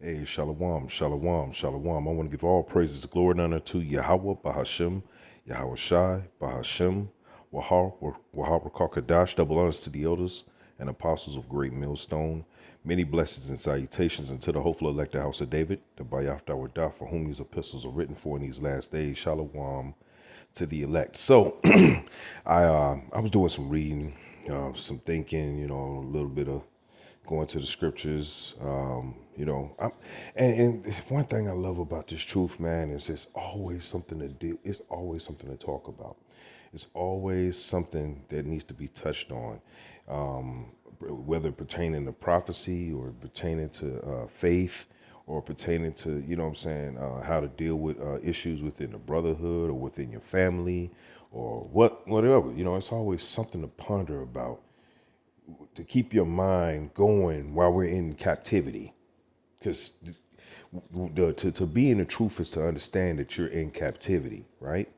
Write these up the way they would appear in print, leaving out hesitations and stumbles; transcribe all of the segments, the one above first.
Hey, shalom, shalom, shalom. I want to give all praises, glory, and honor to Yahweh, Bahashem, Yahweh Shai, Bahashem, Wahar, double honors to the elders and apostles of Great Millstone. Many blessings and salutations unto the hopeful elected house of David, the Bayaf Dawadah, for whom these epistles are written for in these last days. Shalom to the elect. So, I was doing some reading, some thinking, a little bit of going to the scriptures. And one thing I love about this truth, man, is it's always something to do. It's always something to talk about. It's always something that needs to be touched on, whether pertaining to prophecy or pertaining to faith or pertaining to, how to deal with issues within the brotherhood or within your family or whatever. It's always something to ponder about, to keep your mind going while we're in captivity. Because to be in the truth is to understand that you're in captivity, right?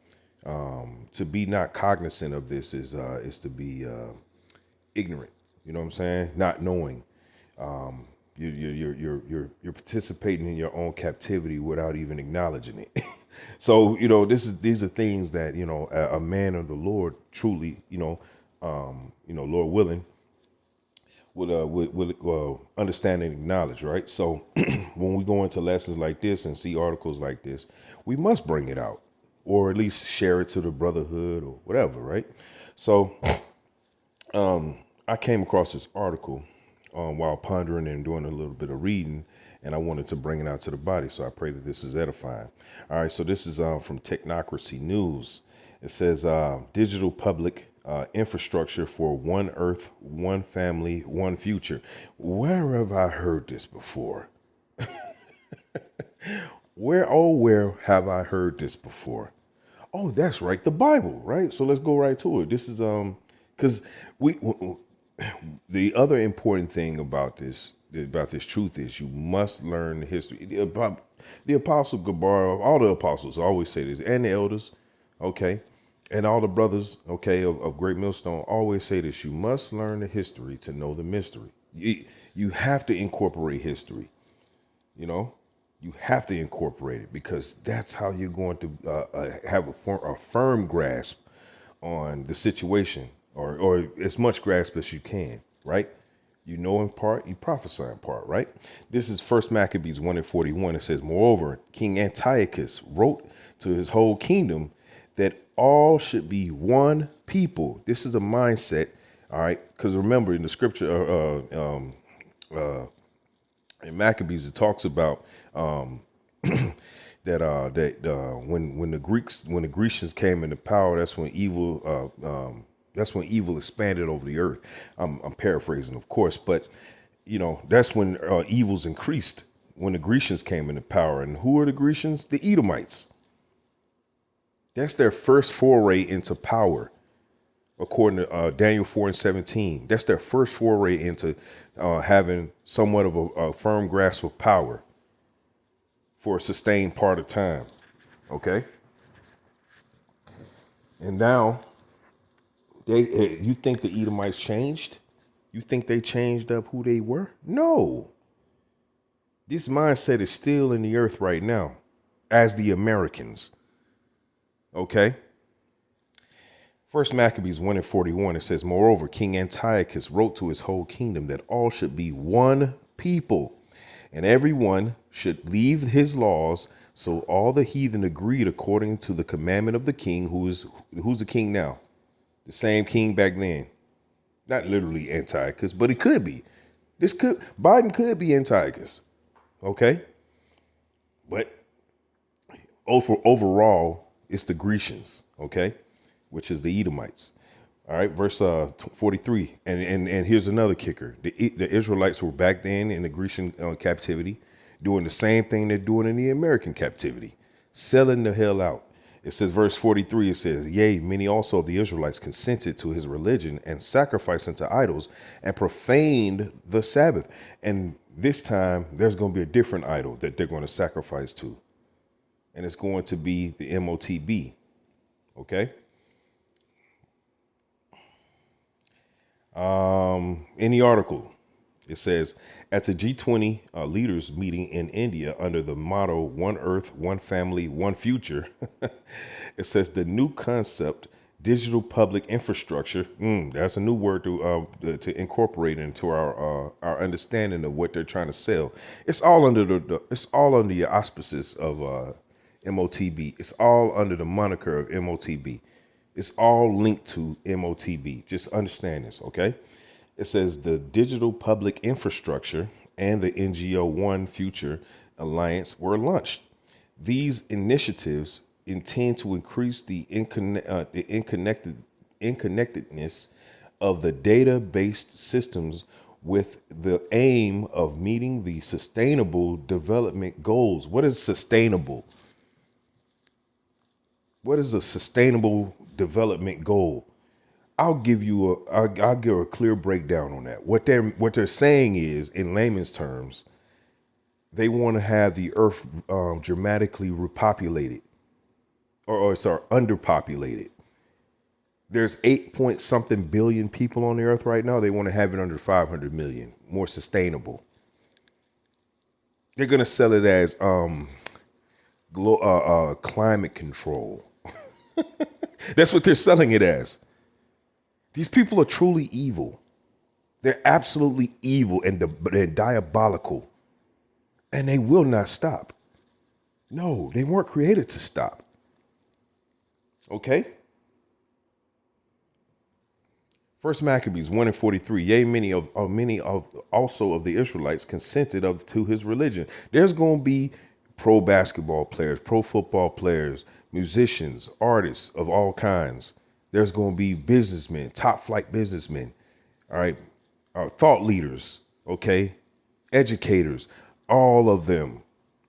To be not cognizant of this is to be ignorant. You know what I'm saying? Not knowing. You're participating in your own captivity without even acknowledging it. So these are things that a man of the Lord truly Lord willing with understanding and knowledge, right? So when we go into lessons like this and see articles like this, we must bring it out, or at least share it to the brotherhood or whatever, right? So I came across this article while pondering and doing a little bit of reading, and I wanted to bring it out to the body. So I pray that this is edifying. All right, so this is from Technocracy News. It says digital public infrastructure for one earth, one family, one future. Where have I heard this before? Where have I heard this before? Oh, that's right, the Bible, right? So let's go right to it. This is because we the other important thing about this truth is you must learn the history. The apostle Gabar, all the apostles always say this, and the elders, okay, and all the brothers, okay, of Great Millstone always say this: you must learn the history to know the mystery. You have to incorporate history. You know, you have to incorporate it because that's how you're going to have a firm grasp on the situation, or as much grasp as you can, right? You know in part, you prophesy in part, right? This is First Maccabees 1:41. It says, moreover, King Antiochus wrote to his whole kingdom that all should be one people. This is a mindset, all right? Because remember in the scripture, in Maccabees, it talks about when the Grecians came into power, that's when evil expanded over the earth. I'm paraphrasing, of course, but that's when evils increased when the Grecians came into power. And who are the Grecians? The Edomites. That's their first foray into power, according to Daniel 4:17. That's their first foray into having somewhat of a firm grasp of power for a sustained part of time. Okay, and now you think the Edomites changed? You think they changed up who they were? No. This mindset is still in the earth right now, as the Americans. Okay. First Maccabees 1:41, it says, moreover, King Antiochus wrote to his whole kingdom that all should be one people, and every one should leave his laws. So all the heathen agreed according to the commandment of the king, who's the king now? The same king back then. Not literally Antiochus, but it could be. Biden could be Antiochus. Okay? But overall, it's the Grecians, okay? Which is the Edomites. All right, verse 43. And here's another kicker. The Israelites were back then in the Grecian captivity, doing the same thing they're doing in the American captivity, selling the hell out. It says, verse 43, it says, yea, many also of the Israelites consented to his religion and sacrificed unto idols and profaned the Sabbath. And this time there's going to be a different idol that they're going to sacrifice to. And it's going to be the MOTB. Okay. In the article, It says, at the G20 leaders meeting in India under the motto One Earth, One Family, One Future, it says the new concept, digital public infrastructure, that's a new word to incorporate into our understanding of what they're trying to sell. It's all under it's all under the auspices of MOTB. It's all under the moniker of MOTB. It's all linked to MOTB. Just understand this, okay? It says the digital public infrastructure and the NGO One Future Alliance were launched. These initiatives intend to increase the interconnectedness of the data-based systems with the aim of meeting the sustainable development goals. What is sustainable? What is a sustainable development goal? I'll give a clear breakdown on that. What they're saying is, in layman's terms, they want to have the earth dramatically repopulated, or sorry, underpopulated. There's 8 point something billion people on the earth right now. They want to have it under 500 million, more sustainable. They're gonna sell it as climate control. That's what they're selling it as. These people are truly evil. They're absolutely evil and they're diabolical. And they will not stop. No, they weren't created to stop. Okay? First Maccabees 1:43. Yea, many of also of the Israelites consented to his religion. There's going to be pro basketball players, pro football players, musicians, artists of all kinds. There's going to be businessmen, top flight businessmen, all right, thought leaders, okay, educators, all of them,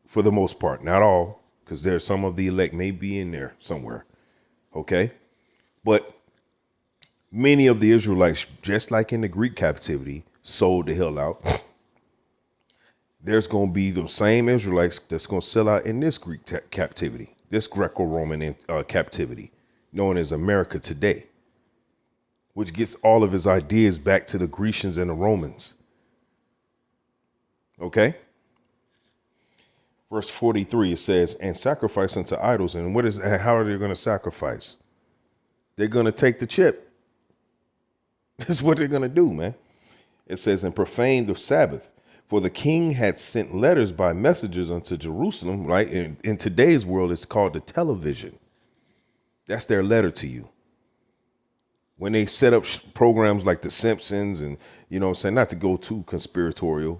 for the most part, not all, because there's some of the elect may be in there somewhere, okay, but many of the Israelites, just like in the Greek captivity, sold the hell out. There's going to be the same Israelites that's going to sell out in this Greek captivity, this Greco-Roman captivity, known as America today, which gets all of his ideas back to the Grecians and the Romans. Okay? Verse 43, it says, and sacrifice unto idols. And how are they going to sacrifice? They're going to take the chip. That's what they're going to do, man. It says, and profane the Sabbath. For the king had sent letters by messengers unto Jerusalem, right? In today's world, it's called the television. That's their letter to you. When they set up programs like The Simpsons and, saying, not to go too conspiratorial,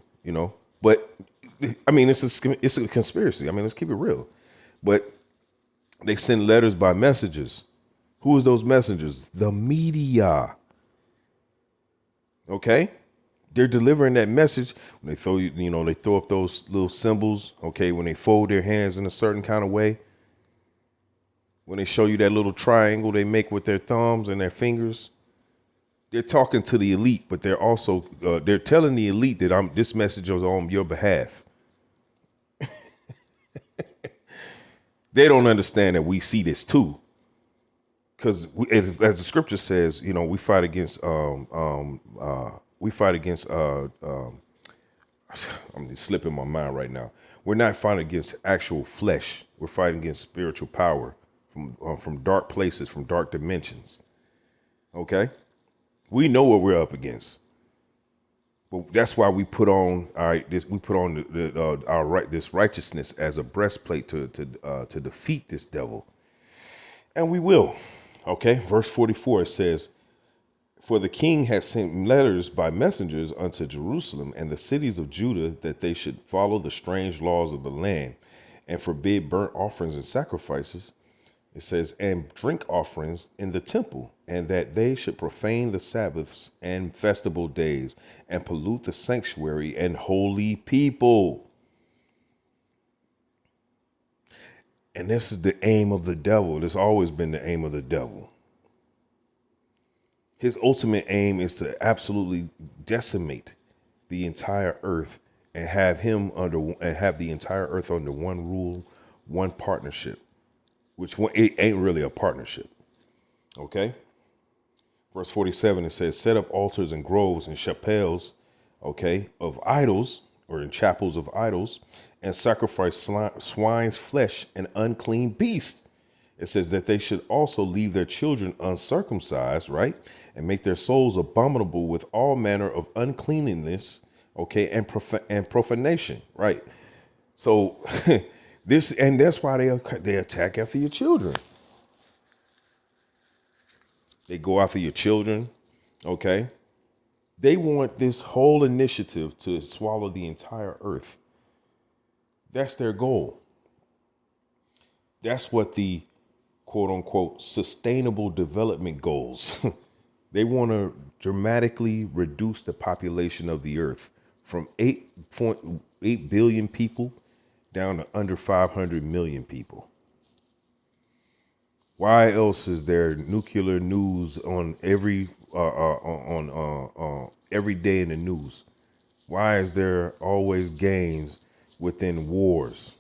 but I mean, it's a conspiracy. I mean, let's keep it real. But they send letters by messengers. Who is those messengers? The media. Okay? They're delivering that message when they they throw up those little symbols. Okay? When they fold their hands in a certain kind of way. When they show you that little triangle they make with their thumbs and their fingers, they're talking to the elite, but they're also they're telling the elite that this message is on your behalf. They don't understand that we see this too, because as the scripture says, we fight against I'm just slipping my mind right now. We're not fighting against actual flesh. We're fighting against spiritual power from dark places, from dark dimensions. Okay, we know what we're up against, but that's why we put on this righteousness as a breastplate to defeat this devil, and we will. Okay, verse 44 it says, for the king had sent letters by messengers unto Jerusalem and the cities of Judah that they should follow the strange laws of the land and forbid burnt offerings and sacrifices. It says, and drink offerings in the temple, and that they should profane the Sabbaths and festival days and pollute the sanctuary and holy people. And this is the aim of the devil. It's always been the aim of the devil. His ultimate aim is to absolutely decimate the entire earth and have the entire earth under one rule, one partnership, which it ain't really a partnership. Okay. Verse 47, it says, set up altars and groves and chapels, okay, of idols or in chapels of idols and sacrifice swine's flesh and unclean beasts. It says that they should also leave their children uncircumcised, right? And make their souls abominable with all manner of uncleanliness, okay, and profanation, right? So this, and that's why they attack after your children. They go after your children, okay? They want this whole initiative to swallow the entire earth. That's their goal. That's what the quote unquote sustainable development goals. They want to dramatically reduce the population of the earth from 8.8 billion people down to under 500 million people. Why else is there nuclear news on every day in the news? Why is there always gains within wars?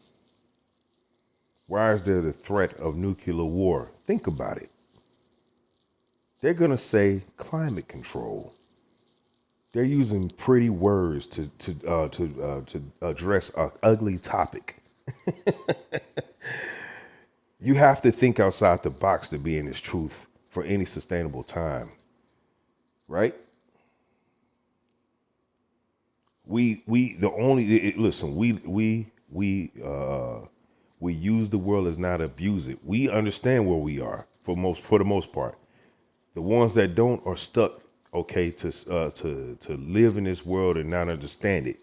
Why is there the threat of nuclear war? Think about it. They're going to say climate control. They're using pretty words to address an ugly topic. You have to think outside the box to be in this truth for any sustainable time, right? Listen. We use the world as not abuse it. We understand where we are for the most part. The ones that don't are stuck, okay, to live in this world and not understand it,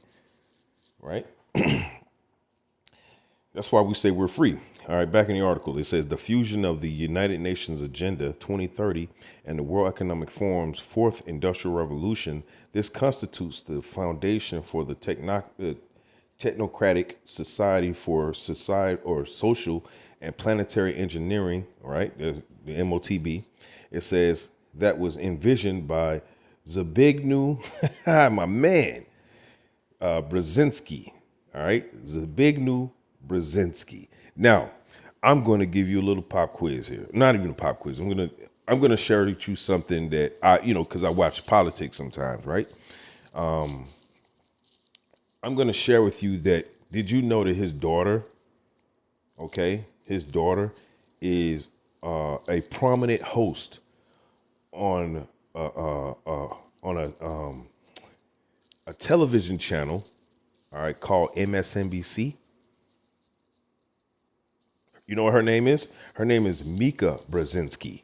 right? That's why we say we're free. All right, back in the article, it says the fusion of the United Nations Agenda 2030 and the World Economic Forum's fourth industrial revolution. This constitutes the foundation for the technocratic society for society or social and planetary engineering, right? The MOTB. It says that was envisioned by Zbigniew, my man, Brzezinski. All right, Zbigniew Brzezinski. Now, I'm going to give you a little pop quiz here. Not even a pop quiz. I'm gonna share with you something that because I watch politics sometimes, right? I'm going to share with you that. Did you know that his daughter, okay, his daughter is a prominent host on a television channel, all right, called MSNBC. You know what her name is? Her name is Mika Brzezinski.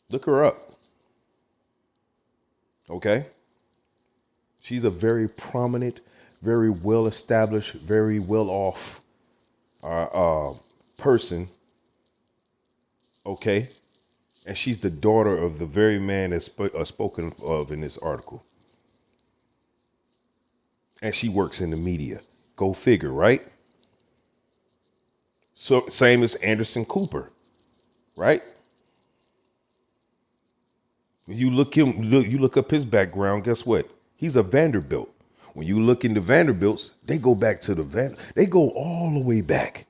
Look her up. Okay? She's a very prominent, very well established, very well off person. Okay? And she's the daughter of the very man that's spoken of in this article. And she works in the media. Go figure, right? So same as Anderson Cooper, right? You look up his background. Guess what? He's a Vanderbilt. When you look into Vanderbilts, they go back to they go all the way back.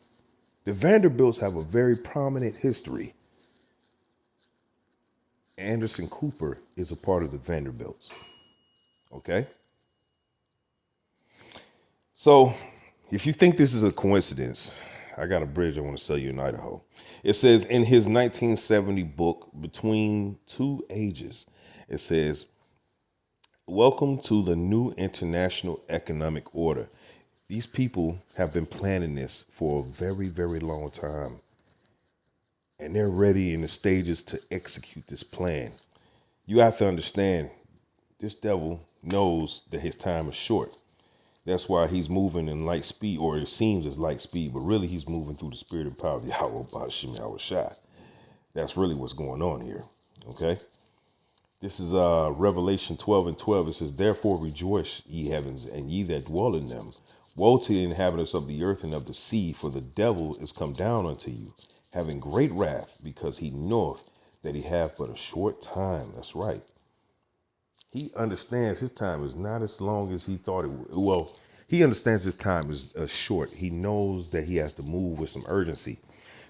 The Vanderbilts have a very prominent history. Anderson Cooper is a part of the Vanderbilts. Okay? So, if you think this is a coincidence, I got a bridge I want to sell you in Idaho. It says in his 1970 book, Between Two Ages, it says, welcome to the new international economic order. These people have been planning this for a very, very long time. And they're ready in the stages to execute this plan. You have to understand, this devil knows that his time is short. That's why he's moving in light speed, or it seems as light speed, but really he's moving through the spirit and power of Yahweh Bashim Yahushua. That's really what's going on here. Okay. This is Revelation 12:12. It says, therefore rejoice, ye heavens, and ye that dwell in them. Woe to the inhabitants of the earth and of the sea, for the devil is come down unto you, having great wrath, because he knoweth that he hath but a short time. That's right. He understands his time is not as long as he thought it would. Well, he understands his time is short. He knows that he has to move with some urgency.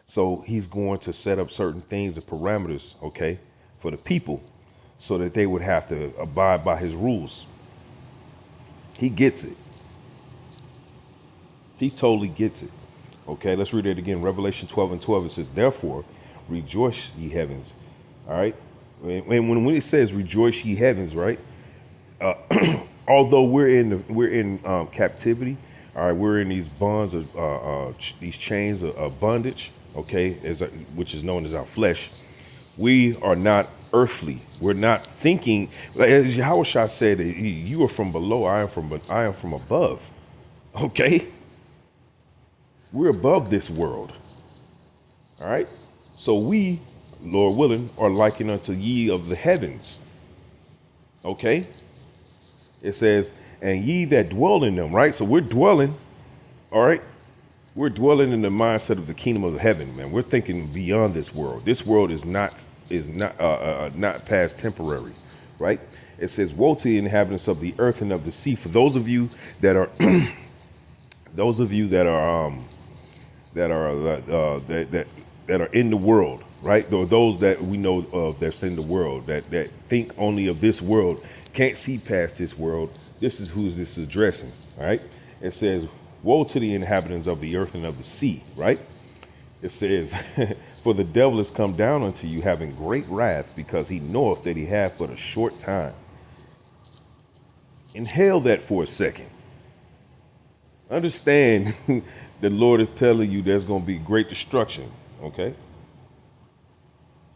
So he's going to set up certain things and parameters, okay, for the people so that they would have to abide by his rules. He gets it. He totally gets it. Okay, let's read it again. Revelation 12 and 12, it says, therefore, rejoice ye heavens. All right. When it says rejoice ye heavens, right? Although we're in captivity, all right, we're in these bonds of these chains of bondage, okay, which is known as our flesh. We are not earthly. We're not thinking, like, as Yahushua said, you are from below, I am from above. Okay, we're above this world. All right, so we, Lord willing, are likened unto ye of the heavens. Okay, it says, and ye that dwell in them, right? So we're dwelling, all right? We're dwelling in the mindset of the kingdom of heaven, man. We're thinking beyond this world. This world is not past temporary, right? It says, woe to the inhabitants of the earth and of the sea. For those of you that are those of you that are that are in the world, right? Or those that we know of that's in the world that think only of this world, can't see past this world. This is who this is addressing, all right? It says, woe to the inhabitants of the earth and of the sea, right? It says, for the devil is come down unto you having great wrath, because he knoweth that he hath but a short time. Inhale that for a second. Understand the Lord is telling you there's going to be great destruction, okay?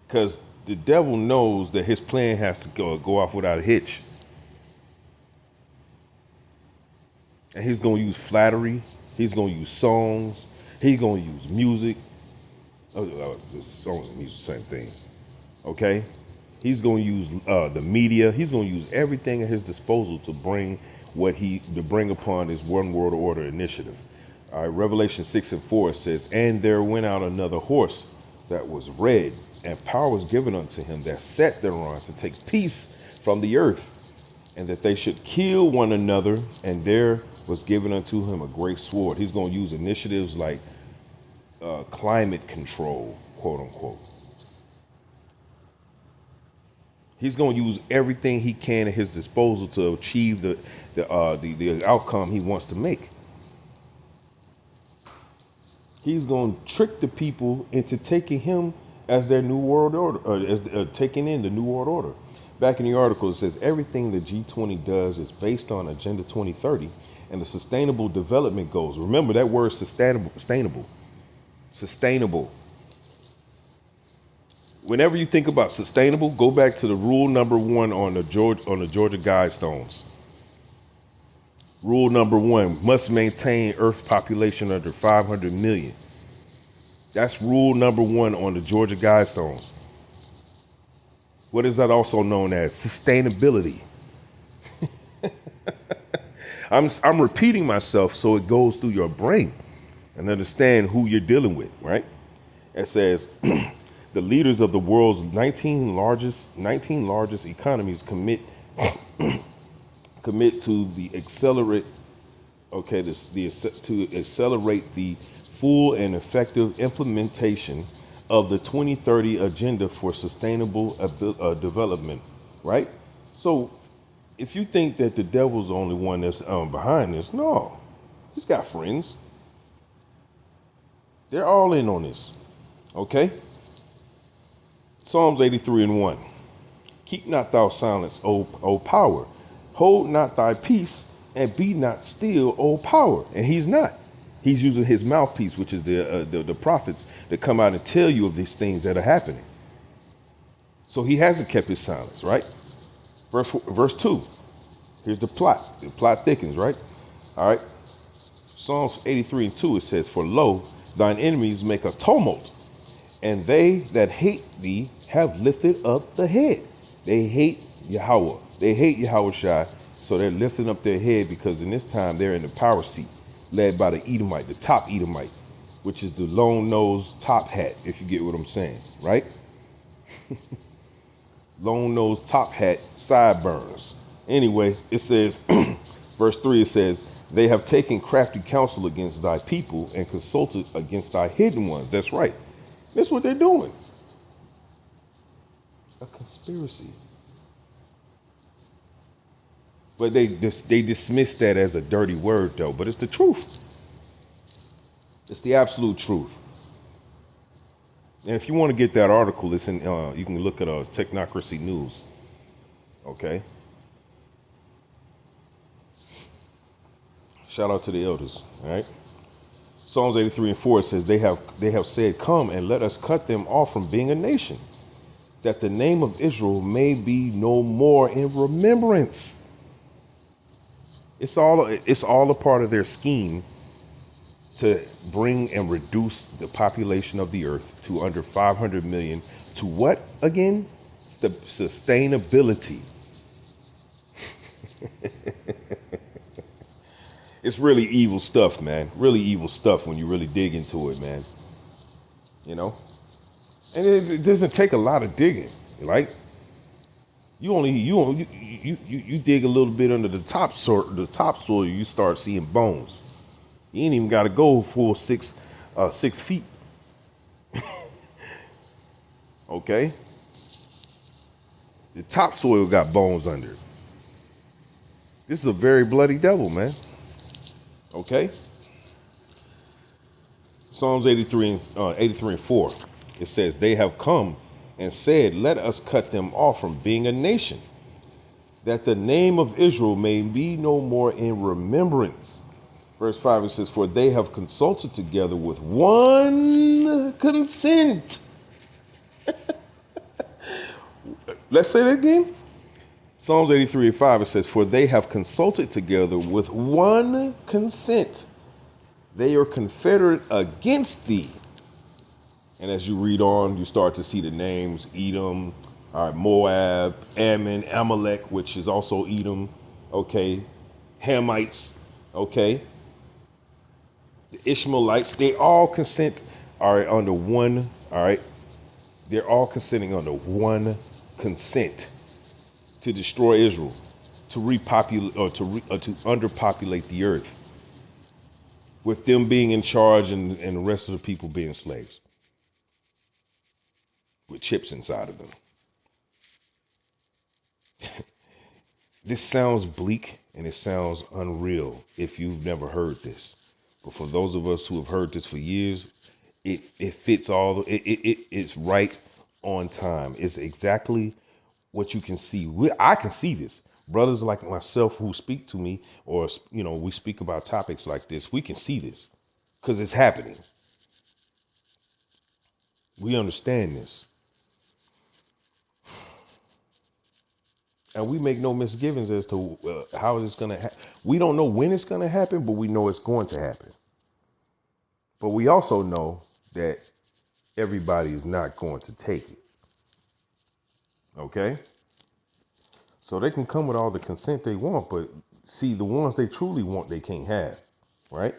Because the devil knows that his plan has to go off without a hitch. And he's going to use flattery. He's going to use songs. He's going to use music. The songs and music, same thing. Okay? He's going to use the media. He's going to use everything at his disposal to bring upon his one world order initiative. All right, Revelation 6 and 4 says, and there went out another horse that was red, and power was given unto him that sat thereon to take peace from the earth, and that they should kill one another, and there was given unto him a great sword. He's going to use initiatives like climate control, quote unquote. He's going to use everything he can at his disposal to achieve the outcome he wants to make. He's going to trick the people into taking him as their new world order, as taking in the new world order. Back in the article, it says everything the G20 does is based on Agenda 2030 and the Sustainable Development Goals. Remember that word, sustainable. Whenever you think about sustainable, go back to the rule number 1 on the Georgia Guidestones. Rule number 1, must maintain Earth's population under 500 million. That's rule number 1 on the Georgia Guidestones. What is that also known as? Sustainability. I'm repeating myself so it goes through your brain and understand who you're dealing with, right? It says the leaders of the world's 19 largest economies commit to accelerate the full and effective implementation of the 2030 agenda for sustainable development, right? So if you think that the devil's the only one that's behind this, no, he's got friends. They're all in on this, okay? Psalms 83 and 1. Keep not thou silence, O power. Hold not thy peace, and be not still, O power. And he's not. He's using his mouthpiece, which is the prophets, to come out and tell you of these things that are happening. So he hasn't kept his silence, right? Verse 2. Here's the plot. The plot thickens, right? All right. Psalms 83 and 2, it says, for lo, thine enemies make a tumult, and they that hate thee have lifted up the head. They hate Yahweh. They hate Yahushua, so they're lifting up their head because in this time they're in the power seat, led by the Edomite, the top Edomite, which is the long-nosed top hat, if you get what I'm saying, right? Long-nosed top hat, sideburns. Anyway, it says, verse 3, it says, they have taken crafty counsel against thy people and consulted against thy hidden ones. That's right. That's what they're doing. A conspiracy. But they dismiss that as a dirty word though. But it's the truth. It's the absolute truth. And if you want to get that article, it's in. You can look at Technocracy News. Okay. Shout out to the elders. All right. Psalms 83 and 4 says they have said, "Come and let us cut them off from being a nation, that the name of Israel may be no more in remembrance." It's all a part of their scheme to bring and reduce the population of the earth to under 500 million to what again? Sustainability. It's really evil stuff, man. Really evil stuff when you really dig into it, man. You know? And it doesn't take a lot of digging. Like you dig a little bit under the topsoil, you start seeing bones. You ain't even got to go full 6 feet. Okay, the topsoil got bones under it. This is a very bloody devil, man. Okay, Psalms 83 and 4. It says, "They have come and said, let us cut them off from being a nation, that the name of Israel may be no more in remembrance." Verse 5, it says, "For they have consulted together with one consent." Let's say that again. Psalms 83 and 5, it says, "For they have consulted together with one consent. They are confederate against thee." And as you read on, you start to see the names: Edom, all right, Moab, Ammon, Amalek, which is also Edom, okay, Hamites, okay, the Ishmaelites. They all consent, all right, under one, all right, they're all consenting under one consent to destroy Israel, to repopulate to underpopulate the earth, with them being in charge and the rest of the people being slaves with chips inside of them. This sounds bleak and it sounds unreal if you've never heard this. But for those of us who have heard this for years, it fits it's right on time. It's exactly what you can see. I can see this. Brothers like myself who speak to me, or we speak about topics like this, we can see this because it's happening. We understand this. And we make no misgivings as to how it's going to happen. We don't know when it's going to happen, but we know it's going to happen. But we also know that everybody is not going to take it. Okay? So they can come with all the consent they want, but see, the ones they truly want, they can't have. Right?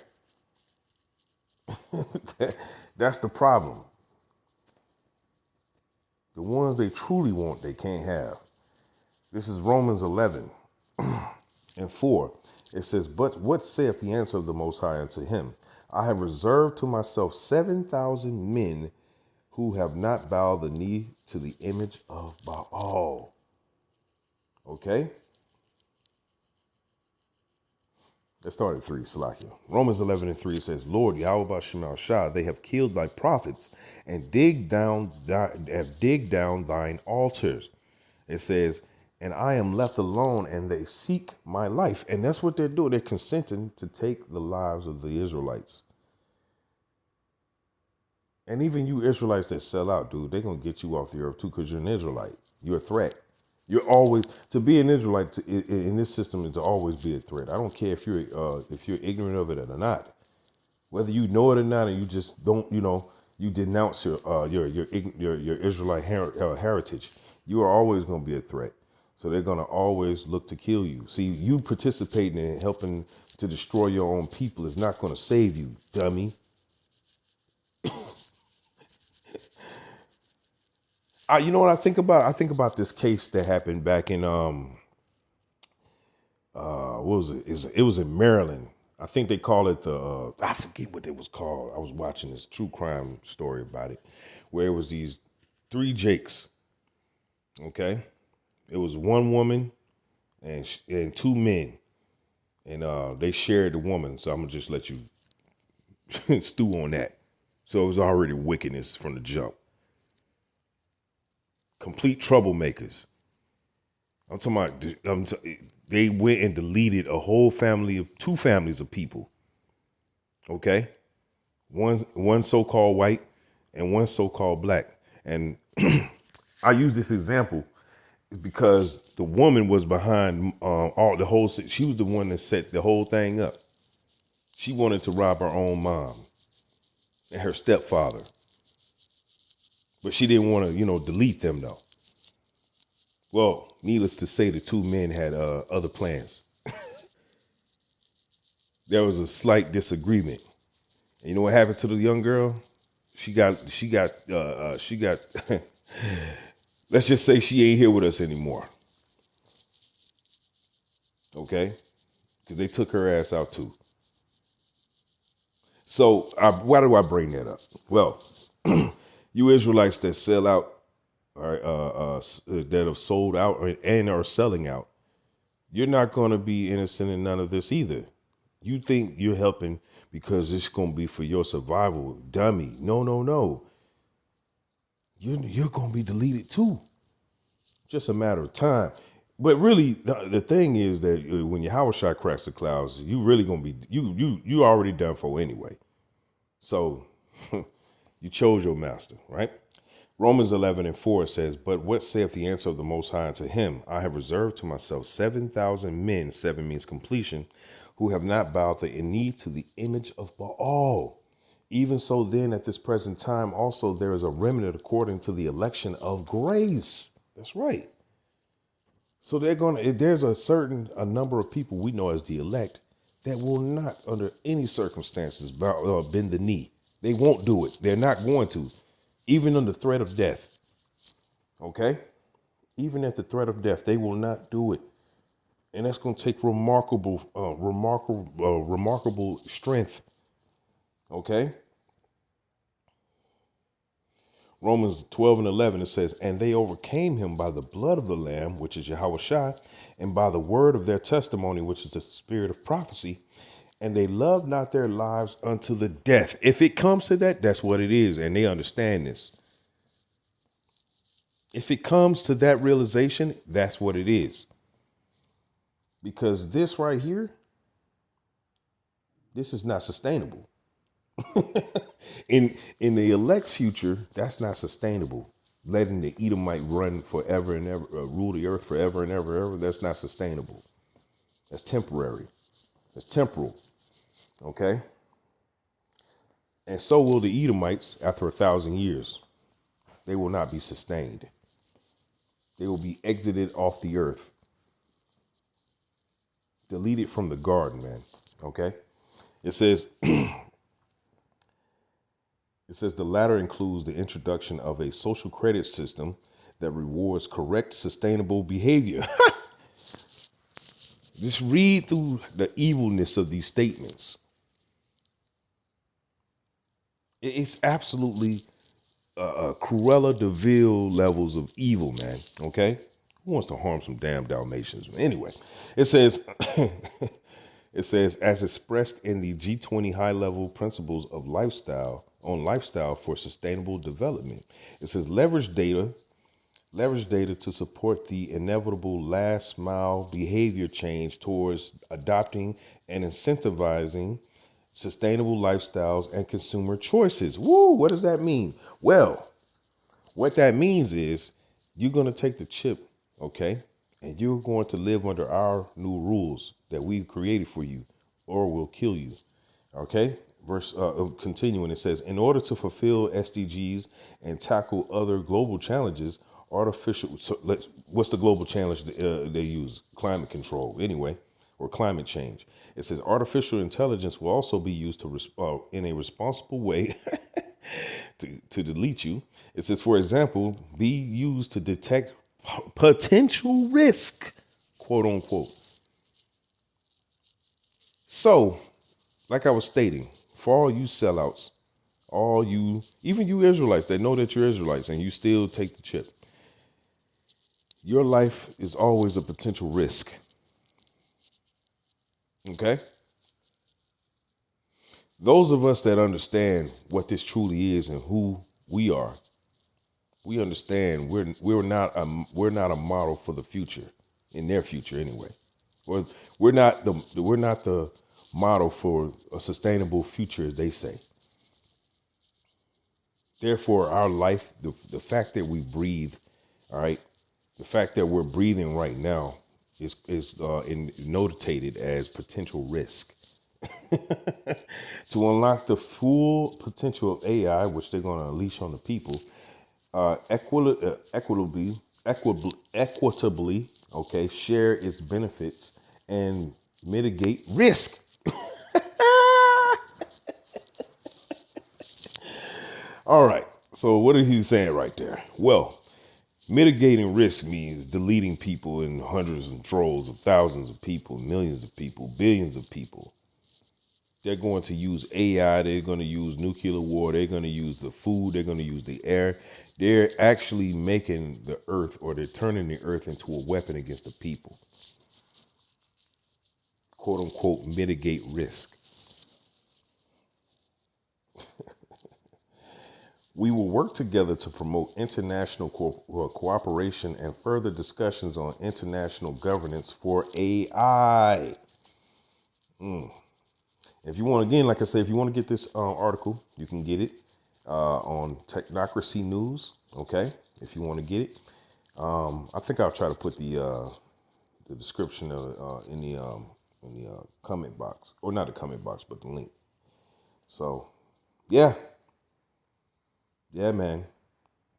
That's the problem. The ones they truly want, they can't have. This is Romans 11 and 4. It says, "But what saith the answer of the Most High unto him? I have reserved to myself 7,000 men who have not bowed the knee to the image of Baal." Okay? Let's start at 3, Salakia. Romans 11 and 3 says, "Lord Yahweh B'Shem Shah, they have killed thy prophets and have digged down thine altars." It says, "And I am left alone, and they seek my life." And that's what they're doing. They're consenting to take the lives of the Israelites. And even you Israelites that sell out, dude, they're going to get you off the earth too, because you're an Israelite. You're a threat. You're always, to be an Israelite in this system is to always be a threat. I don't care if you're ignorant of it or not. Whether you know it or not, and you just don't, you denounce your Israelite heritage, you are always going to be a threat. So they're going to always look to kill you. See, you participating in helping to destroy your own people is not going to save you, dummy. You know what I think about? I think about this case that happened back in what was it? It was in Maryland. I think they call it I forget what it was called. I was watching this true crime story about it, where it was these 3 Jakes. Okay, it was one woman and two men, and they shared the woman. So I'm gonna just let you stew on that. So it was already wickedness from the jump. Complete troublemakers. I'm talking about. They went and deleted a whole family of two families of people. Okay, one so-called white and one so-called black. And I use this example because the woman was behind all the whole. She was the one that set the whole thing up. She wanted to rob her own mom and her stepfather, but she didn't want to, delete them though. Well, needless to say, the two men had other plans. There was a slight disagreement. And you know what happened to the young girl? She got. Let's just say she ain't here with us anymore. Okay, because they took her ass out too. So why do I bring that up? Well, you Israelites that sell out, or that have sold out and are selling out, you're not going to be innocent in none of this either. You think you're helping because it's going to be for your survival, dummy. No, no, no. You're going to be deleted too. Just a matter of time. But really, the thing is that when your Howard shot cracks the clouds, you really gonna be you already done for anyway. So you chose your master, right? Romans 11:4 says, "But what saith the answer of the Most High unto him? I have reserved to myself 7,000 men." 7 means completion, who have not bowed the knee to the image of Baal. Even so, then at this present time also there is a remnant according to the election of grace. That's right. So there's a number of people we know as the elect that will not, under any circumstances, bend the knee. They won't do it. They're not going to, even under threat of death. Okay, even at the threat of death, they will not do it, and that's going to take remarkable strength. Okay. Romans 12:11, it says, "And they overcame him by the blood of the Lamb, which is Yahushua, and by the word of their testimony, which is the spirit of prophecy. And they loved not their lives unto the death." If it comes to that, that's what it is. And they understand this. If it comes to that realization, that's what it is. Because this right here, this is not sustainable. in the elect's future, that's not sustainable. Letting the Edomite run forever and ever, rule the earth forever and ever, that's not sustainable. That's temporary. That's temporal. Okay. And so will the Edomites after 1,000 years. They will not be sustained. They will be exited off the earth. Deleted from the garden, man. Okay. It says, the latter includes the introduction of a social credit system that rewards correct, sustainable behavior. Just read through the evilness of these statements. It's absolutely Cruella de Vil levels of evil, man. Okay? Who wants to harm some damn Dalmatians? Anyway, it says, as expressed in the G20 high-level principles of lifestyle for sustainable development. It says leverage data to support the inevitable last mile behavior change towards adopting and incentivizing sustainable lifestyles and consumer choices. Woo, what does that mean? Well, what that means is you're going to take the chip, okay? And you're going to live under our new rules that we've created for you, or we'll kill you. Okay? Verse continuing, it says, in order to fulfill SDGs and tackle other global challenges, what's the global challenge they use? Climate control, anyway, or climate change. It says artificial intelligence will also be used in a responsible way to delete you. It says, for example, be used to detect potential risk, quote unquote. So, like I was stating, for all you sellouts, even you Israelites that know that you're Israelites and you still take the chip, your life is always a potential risk. Okay. Those of us that understand what this truly is and who we are, we understand we're not a model for the future, in their future anyway. Or we're not the model for a sustainable future, as they say. Therefore, our life, the fact that we breathe, all right, the fact that we're breathing right now is notated as potential risk. To unlock the full potential of AI, which they're going to unleash on the people, equitably, okay, share its benefits and mitigate risk. All right. So what is he saying right there? Well, mitigating risk means deleting people in hundreds and trolls of thousands of people, millions of people, billions of people. They're going to use AI. They're going to use nuclear war. They're going to use the food. They're going to use the air. They're actually making the earth, or they're turning the earth into a weapon against the people. Quote unquote, mitigate risk. We will work together to promote international cooperation and further discussions on international governance for AI. If you want, again, like I say, if you want to get this article, you can get it on Technocracy News. Okay, if you want to get it, I think I'll try to put the description in the comment box, or not the comment box, but the link. So, yeah, yeah, man,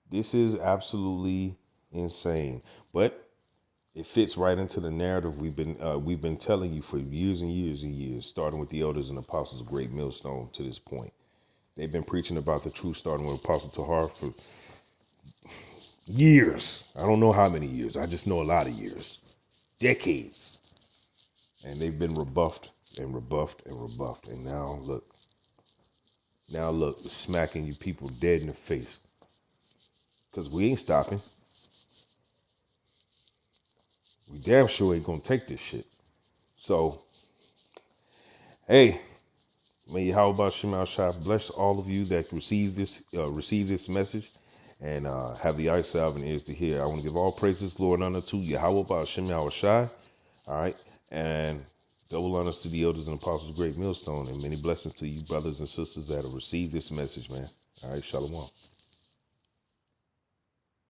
this is absolutely insane, but it fits right into the narrative we've been telling you for years and years and years, starting with the elders and apostles of Great Millstone to this point. They've been preaching about the truth, starting with Apostle Tahar for years. I don't know how many years. I just know a lot of years, decades, and they've been rebuffed and rebuffed and rebuffed. And now look, smacking you people dead in the face, because we ain't stopping. We damn sure ain't gonna take this shit. So, hey, may Yahweh Shema Shah bless all of you that receive this message and have the eyes salve and ears to hear. I want to give all praises, glory, and honor to Yahweh Shema Shah. All right, and double honors to the elders and apostles of Great Millstone, and many blessings to you brothers and sisters that have received this message, man. All right, shalom.